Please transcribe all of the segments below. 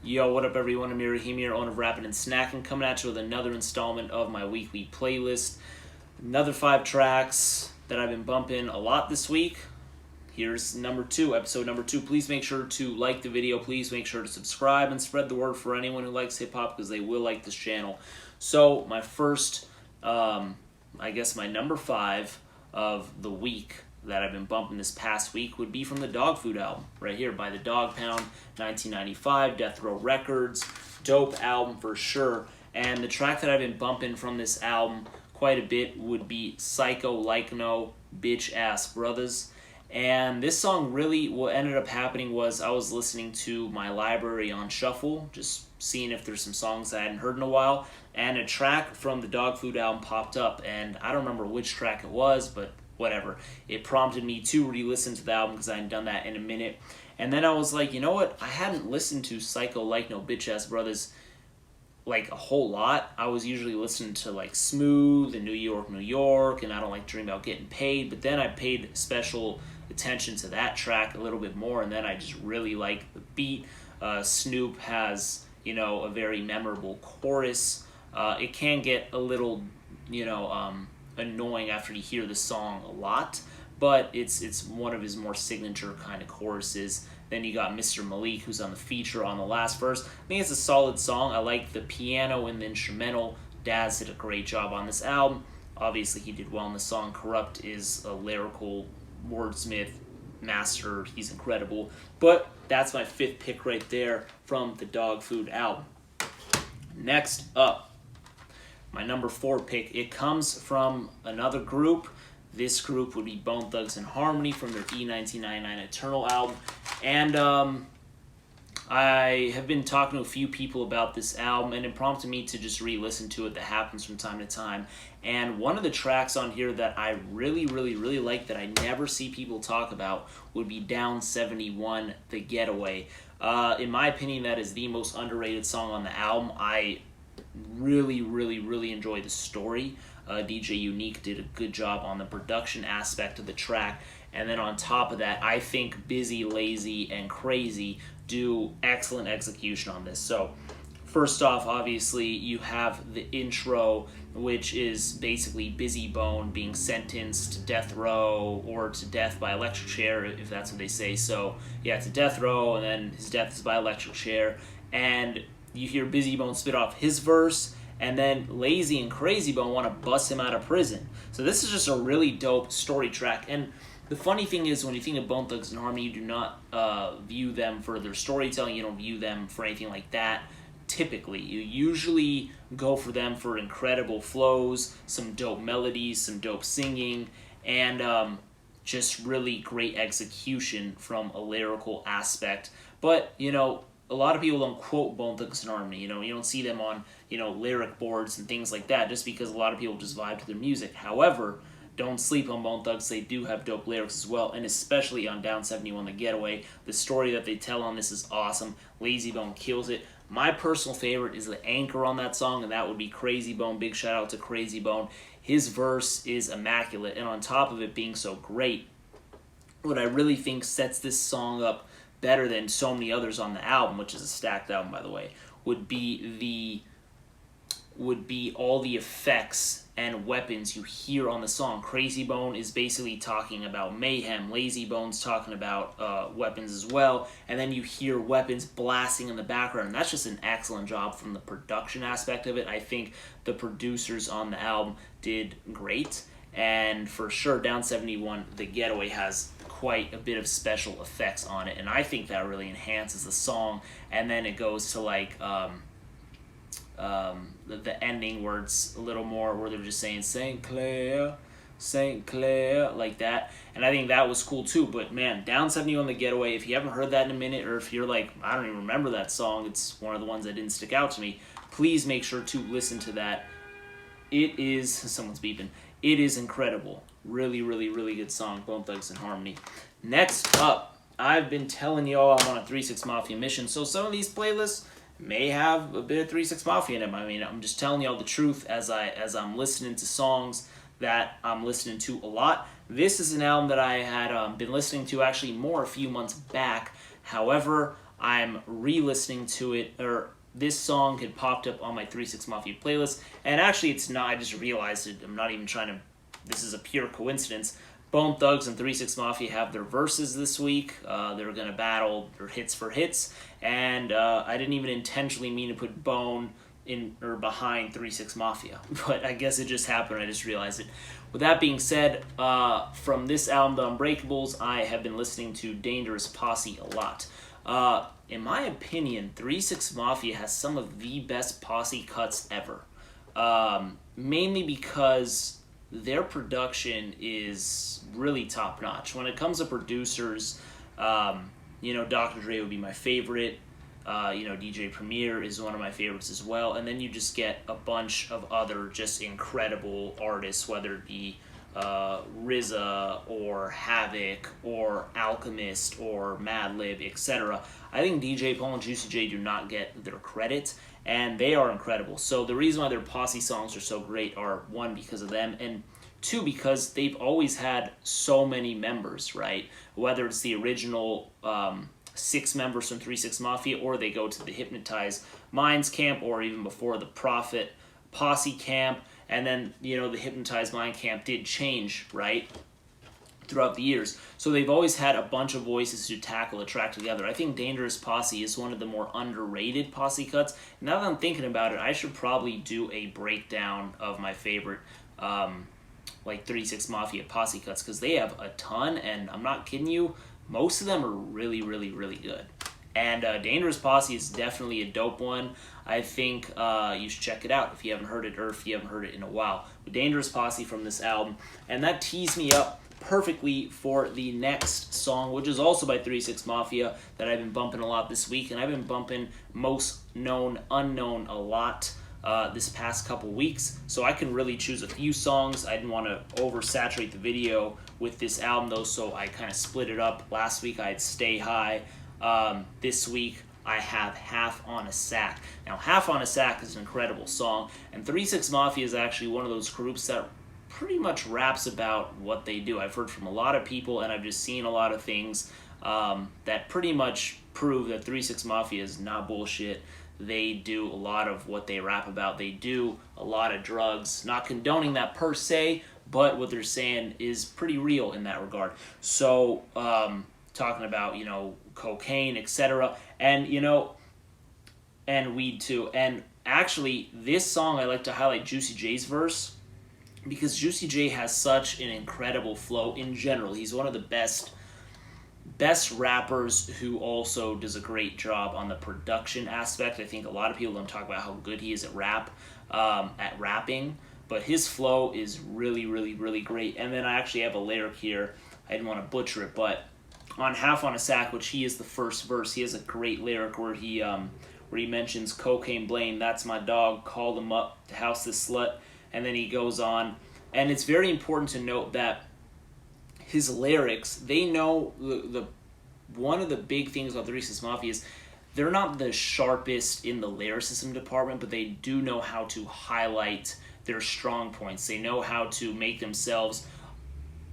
Yo, what up everyone? I'm Rahim here, owner of Rappin' and Snackin', coming at you with another installment of my weekly playlist. Another 5 tracks that I've been bumping a lot this week. Here's episode number 2. Please make sure to like the video. Please make sure to subscribe and spread the word for anyone who likes hip-hop because they will like this channel. So, my first, my number 5 of the week that I've been bumping this past week would be from the Dogg Food album, right here, by the Dogg Pound, 1995, Death Row Records. Dope album for sure. And the track that I've been bumping from this album quite a bit would be Psycho Like No Bitch Ass Brothers. And this song really, what ended up happening was I was listening to my library on shuffle, just seeing if there's some songs I hadn't heard in a while, and a track from the Dogg Food album popped up, and I don't remember which track it was, but whatever. It prompted me to re-listen to the album because I hadn't done that in a minute. And then I was like, you know what? I hadn't listened to Psycho Like No Bitch Ass Brothers like a whole lot. I was usually listening to like Smooth and New York, New York, and I don't like Dream About Getting Paid. But then I paid special attention to that track a little bit more, and then I just really like the beat. Snoop has, a very memorable chorus. It can get a little, annoying after you hear the song a lot, but it's one of his more signature kind of choruses. Then you got Mr. Malik, who's on the feature on the last verse. I think it's a solid song. I like the piano and the instrumental. Daz did a great job on this album. Obviously, he did well in the song. Corrupt is a lyrical wordsmith master. He's incredible. But that's my 5th pick right there from the Dogg Food album. Next up, my number 4 pick, it comes from another group. This group would be Bone Thugs-n-Harmony from their E1999 Eternal album. And I have been talking to a few people about this album, and it prompted me to just re-listen to it. That happens from time to time. And one of the tracks on here that I really, really, really like that I never see people talk about would be Down 71, The Getaway. In my opinion, that is the most underrated song on the album. I really, really, really enjoy the story. DJ Unique did a good job on the production aspect of the track. And then on top of that, I think Busy, Lazy, and Crazy do excellent execution on this. So first off, obviously, you have the intro, which is basically Busy Bone being sentenced to death row or to death by electric chair, if that's what they say. So, yeah, to death row, and then his death is by electric chair. And you hear Busy Bone spit off his verse, and then Lazy and Crazy Bone want to bust him out of prison. So this is just a really dope story track. And the funny thing is, when you think of Bone Thugs-n-Harmony, you do not view them for their storytelling. You don't view them for anything like that. Typically, you usually go for them for incredible flows, some dope melodies, some dope singing, and just really great execution from a lyrical aspect. But, a lot of people don't quote Bone Thugs-n-Harmony. You don't see them on, lyric boards and things like that, just because a lot of people just vibe to their music. However, don't sleep on Bone Thugs. They do have dope lyrics as well, and especially on Down 71, The Getaway. The story that they tell on this is awesome. Lazy Bone kills it. My personal favorite is the anchor on that song, and that would be Crazy Bone. Big shout out to Crazy Bone. His verse is immaculate, and on top of it being so great, what I really think sets this song up better than so many others on the album, which is a stacked album, by the way, would be all the effects and weapons you hear on the song. Crazy Bone is basically talking about mayhem. Lazy Bone's talking about weapons as well. And then you hear weapons blasting in the background. And that's just an excellent job from the production aspect of it. I think the producers on the album did great. And for sure, Down 71, The Getaway has quite a bit of special effects on it. And I think that really enhances the song. And then it goes to like the ending where it's a little more where they're just saying St. Clair, like that. And I think that was cool too. But man, Down 71, The Getaway, if you haven't heard that in a minute, or if you're like, I don't even remember that song, it's one of the ones that didn't stick out to me, please make sure to listen to that. It is, someone's beeping, it is incredible. Really, really, really good song, Bone Thugs-n-Harmony. Next up, I've been telling y'all I'm on a 3-6 Mafia mission, so some of these playlists may have a bit of 3-6 Mafia in them. I mean, I'm just telling y'all the truth as I'm listening to songs that I'm listening to a lot. This is an album that I had been listening to actually more a few months back. However, I'm re-listening to it, or this song had popped up on my 3-6 Mafia playlist, and actually it's not, I just realized it, I'm not even trying to, this is a pure coincidence. Bone Thugs and 3-6 Mafia have their verses this week. They're going to battle their hits for hits, and I didn't even intentionally mean to put Bone in or behind 3-6 Mafia, but I guess it just happened. I just realized it. With that being said, from this album, The Unbreakables, I have been listening to Dangerous Posse a lot. In my opinion, 3-6 Mafia has some of the best Posse cuts ever. Mainly because their production is really top-notch. When it comes to producers, Dr. Dre would be my favorite. DJ Premier is one of my favorites as well. And then you just get a bunch of other just incredible artists, whether it be RZA or Havoc or Alchemist or Madlib, etc. I think DJ Paul and Juicy J do not get their credit, and they are incredible. So the reason why their Posse songs are so great are, one, because of them, and two, because they've always had so many members, right? Whether it's the original 6 members from 3-6 Mafia, or they go to the Hypnotized Minds camp, or even before the Prophet Posse camp, and then, the Hypnotized Mind camp did change, right, throughout the years. So they've always had a bunch of voices to tackle a track together. I think Dangerous Posse is one of the more underrated Posse cuts. Now that I'm thinking about it, I should probably do a breakdown of my favorite 3-6 Mafia Posse cuts, because they have a ton, and I'm not kidding you, most of them are really, really, really good. And Dangerous Posse is definitely a dope one. I think you should check it out if you haven't heard it, or if you haven't heard it in a while. But Dangerous Posse from this album. And that tees me up perfectly for the next song, which is also by 3-6 Mafia, that I've been bumping a lot this week. And I've been bumping Most Known Unknown a lot this past couple weeks. So I can really choose a few songs. I didn't want to oversaturate the video with this album, though, so I kind of split it up. Last week I had Stay High. This week I have Half on a Sack. Now, Half on a Sack is an incredible song, and 3-6 Mafia is actually one of those groups that pretty much raps about what they do. I've heard from a lot of people, and I've just seen a lot of things that pretty much prove that 3-6 Mafia is not bullshit. They do a lot of what they rap about. They do a lot of drugs. Not condoning that per se, but what they're saying is pretty real in that regard. So, talking about, cocaine, etc., and, and weed too. And actually, this song, I like to highlight Juicy J's verse, because Juicy J has such an incredible flow in general. He's one of the best rappers who also does a great job on the production aspect. I think a lot of people don't talk about how good he is at rapping, but his flow is really, really, really great. And then I actually have a lyric here. I didn't want to butcher it, but on Half on a Sack, which he is the first verse, he has a great lyric where he mentions cocaine Blaine, that's my dog, called him up to house this slut, and then he goes on. And it's very important to note that his lyrics, they know the one of the big things about the 3-6 Mafia is they're not the sharpest in the lyricism department, but they do know how to highlight their strong points. They know how to make themselves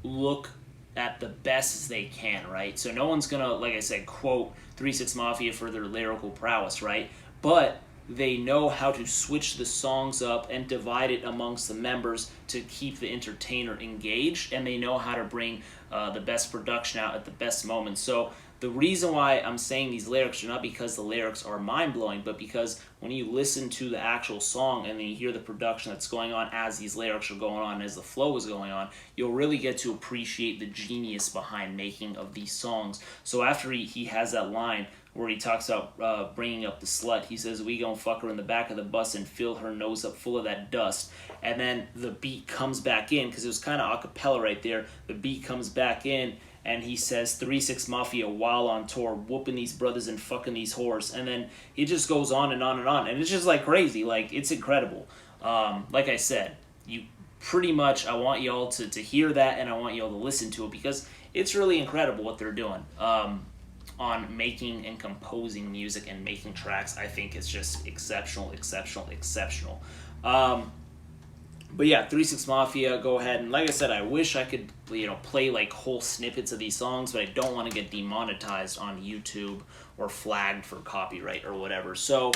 look at the best as they can, right? So no one's gonna, like I said, quote 3-6 Mafia for their lyrical prowess, right? But they know how to switch the songs up and divide it amongst the members to keep the entertainer engaged, and they know how to bring the best production out at the best moment. So the reason why I'm saying these lyrics are not because the lyrics are mind-blowing, but because when you listen to the actual song and then you hear the production that's going on as these lyrics are going on, as the flow is going on, you'll really get to appreciate the genius behind making of these songs. So after he has that line where he talks about bringing up the slut, he says, we gon' fuck her in the back of the bus and fill her nose up full of that dust. And then the beat comes back in, because it was kind of a cappella right there. The beat comes back in, and he says 3-6 Mafia while on tour, whooping these brothers and fucking these whores. And then he just goes on and on and on. And it's just like crazy. Like, it's incredible. Like I said, you pretty much, I want y'all to hear that, and I want y'all to listen to it, because it's really incredible what they're doing on making and composing music and making tracks. I think it's just exceptional, exceptional, exceptional. But yeah, 3-6 Mafia, go ahead. And like I said, I wish I could, play like whole snippets of these songs, but I don't want to get demonetized on YouTube or flagged for copyright or whatever. So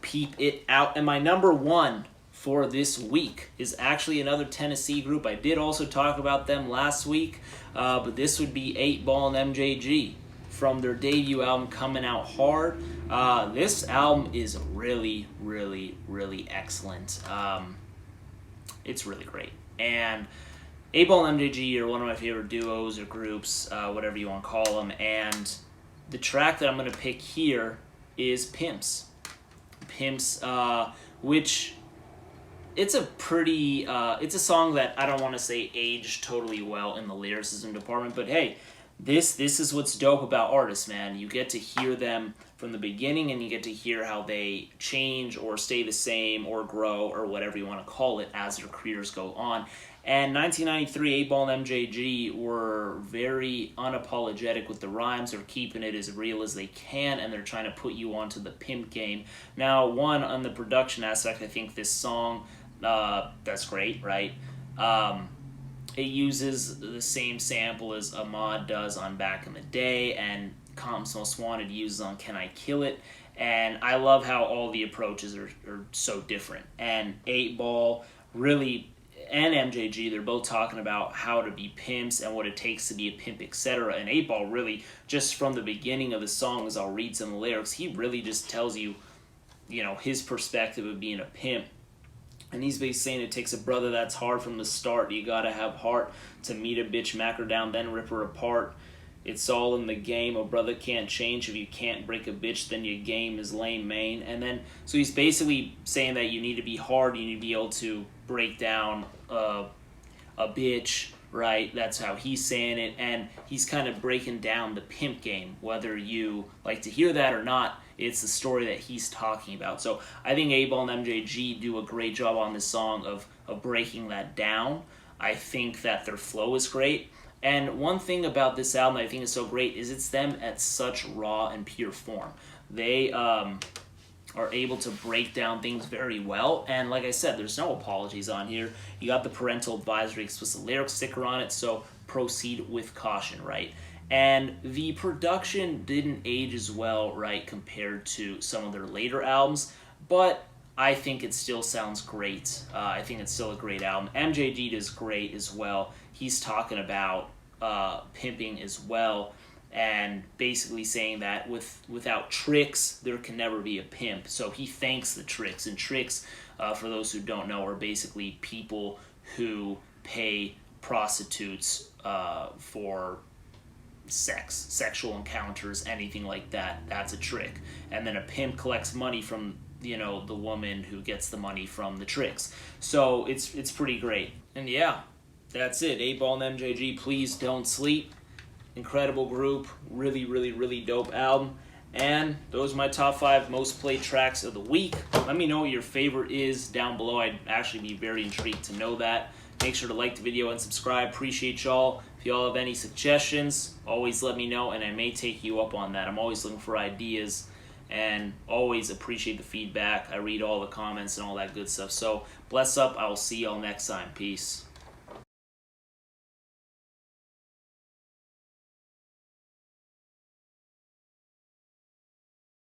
peep it out. And my number one for this week is actually another Tennessee group. I did also talk about them last week, but this would be 8 Ball and MJG from their debut album, Coming Out Hard. This album is really, really, really excellent. It's really great. And 8 Ball and MJG are one of my favorite duos or groups, whatever you want to call them. And the track that I'm going to pick here is Pimps. Pimps, which it's a pretty, it's a song that I don't want to say aged totally well in the lyricism department, but hey, this is what's dope about artists, man. You get to hear them from the beginning, and you get to hear how they change or stay the same or grow or whatever you want to call it as their careers go on. And 1993, 8 Ball and MJG were very unapologetic with the rhymes. They're keeping it as real as they can, and they're trying to put you onto the pimp game. Now, one, on the production aspect, I think this song, that's great, right? It uses the same sample as Ahmad does on Back in the Day, and Compton's Most Wanted uses on Can I Kill It? And I love how all the approaches are so different. And 8 Ball really, and MJG, they're both talking about how to be pimps and what it takes to be a pimp, etc. And 8 Ball really, just from the beginning of the song, as I'll read some of the lyrics, he really just tells you, his perspective of being a pimp. And he's basically saying it takes a brother that's hard from the start. You gotta have heart to meet a bitch, mack her down, then rip her apart. It's all in the game. A brother can't change. If you can't break a bitch, then your game is lame, man. And then, so he's basically saying that you need to be hard. You need to be able to break down a bitch, right? That's how he's saying it. And he's kind of breaking down the pimp game. Whether you like to hear that or not, it's the story that he's talking about. So I think 8 Ball and MJG do a great job on this song of breaking that down. I think that their flow is great. And one thing about this album that I think is so great is it's them at such raw and pure form. They are able to break down things very well. And like I said, there's no apologies on here. You got the parental advisory explicit lyrics sticker on it, so proceed with caution, right? And the production didn't age as well, right, compared to some of their later albums, but I think it still sounds great. I think it's still a great album. MJG does great as well. He's talking about pimping as well, and basically saying that without tricks, there can never be a pimp. So he thanks the tricks. And tricks, for those who don't know, are basically people who pay prostitutes for sex, sexual encounters, anything like that. That's a trick. And then a pimp collects money from the woman who gets the money from the tricks. So it's pretty great. And yeah, that's it. 8 Ball and MJG, please don't sleep. Incredible group. Really, really, really dope album. And those are my top 5 most played tracks of the week. Let me know what your favorite is down below. I'd actually be very intrigued to know that. Make sure to like the video and subscribe. Appreciate y'all. If y'all have any suggestions, always let me know, and I may take you up on that. I'm always looking for ideas and always appreciate the feedback. I read all the comments and all that good stuff. So bless up. I will see y'all next time. Peace.